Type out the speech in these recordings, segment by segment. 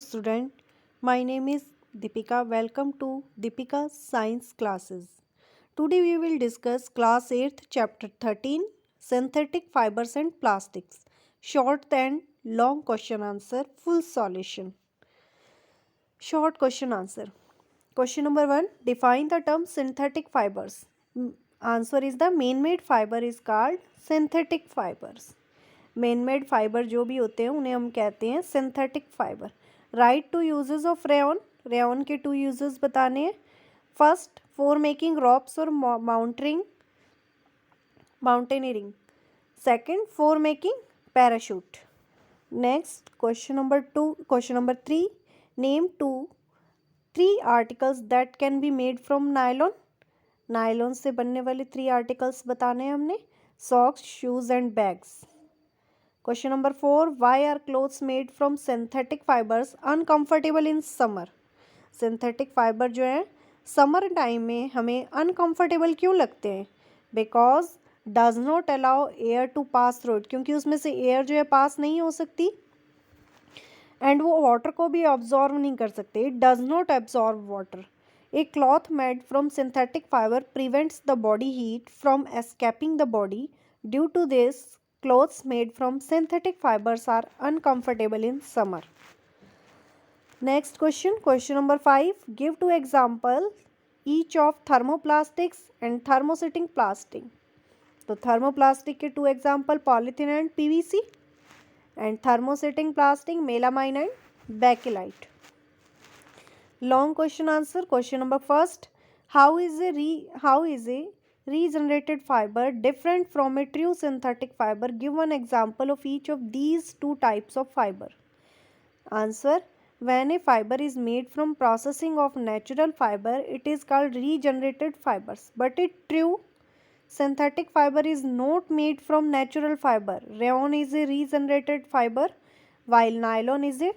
Student, my name is Deepika. Welcome to Deepika Science Classes. Today we will discuss class 8th chapter 13 synthetic fibers and plastics. Short and long question answer, full solution. Short question answer. Question number 1, define the term synthetic fibers. Answer is the man-made fiber is called synthetic fibers. Man made fibre जो भी होते हैं उन्हें हम कहते हैं synthetic fibre. Write two uses of rayon. Rayon के 2 uses बताने हैं. फर्स्ट, फॉर मेकिंग रॉप्स और mountaineering. Second, for making parachute. Next question number 3, name 3 articles that can be made from nylon. Nylon से बनने वाले 3 आर्टिकल्स बताने हैं हमने. Socks, shoes and bags. Question number 4, why are clothes made from synthetic fibers uncomfortable in summer? Synthetic fiber जो है summer time में हमें अनकम्फर्टेबल क्यों लगते हैं? Because does not allow air to pass through it. क्योंकि उसमें से एयर जो है पास नहीं हो सकती एंड वो वाटर को भी ऑब्जॉर्व नहीं कर सकते. It does not absorb water. A cloth made from synthetic fiber prevents the body heat from escaping the body. Due to this, clothes made from synthetic fibers are uncomfortable in summer. Next question number 5. Give 2 examples each of thermoplastics and thermosetting plastic. तो thermoplastic के 2 example polythene and PVC and thermosetting plastic melamine and bakelite. Long question answer. Question number 1. How is a regenerated fiber different from a true synthetic fiber? Give one example of each of these 2 types of fiber. Answer, when a fiber is made from processing of natural fiber, it is called regenerated fibers. But a true synthetic fiber is not made from natural fiber. Rayon is a regenerated fiber while nylon is a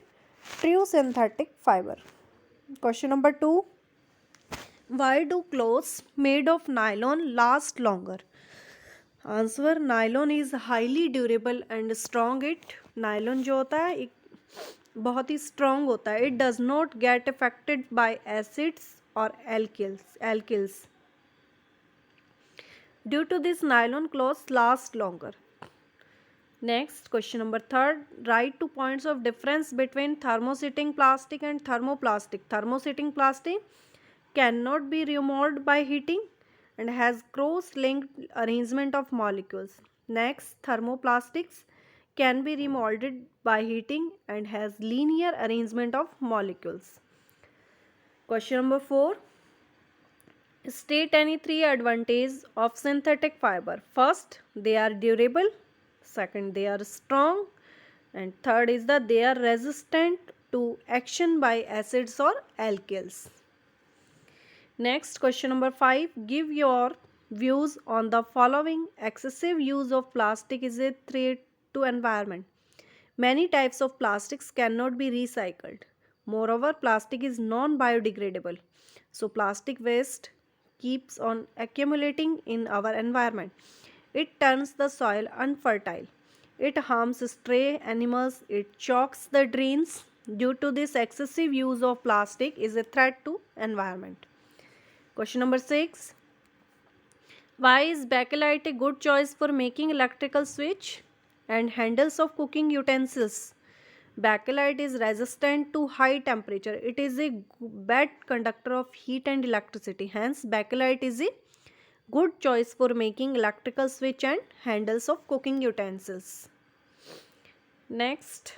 true synthetic fiber. Question number 2. Why do clothes made of nylon last longer? Answer, nylon is highly durable and strong. Nylon जो होता है एक बहुत ही strong होता है. It does not get affected by acids or alkyls. Due to this, nylon clothes last longer. Next, question number 3. Write 2 points of difference between thermosetting plastic and thermoplastic. Thermosetting plastic cannot be removed by heating and has cross-linked arrangement of molecules. Next, thermoplastics can be remolded by heating and has linear arrangement of molecules. Question number 4. State any 3 advantages of synthetic fiber. First, they are durable. Second, they are strong. And third is that they are resistant to action by acids or alkyls. Next, question number 5. Give your views on the following. Excessive use of plastic is a threat to environment. Many types of plastics cannot be recycled. Moreover, plastic is non-biodegradable. So, plastic waste keeps on accumulating in our environment. It turns the soil unfertile. It harms stray animals. It chokes the drains. Due to this, excessive use of plastic is a threat to environment. Question number 6. Why is bakelite a good choice for making electrical switch and handles of cooking utensils? Bakelite is resistant to high temperature. It is a bad conductor of heat and electricity. Hence, bakelite is a good choice for making electrical switch and handles of cooking utensils. Next,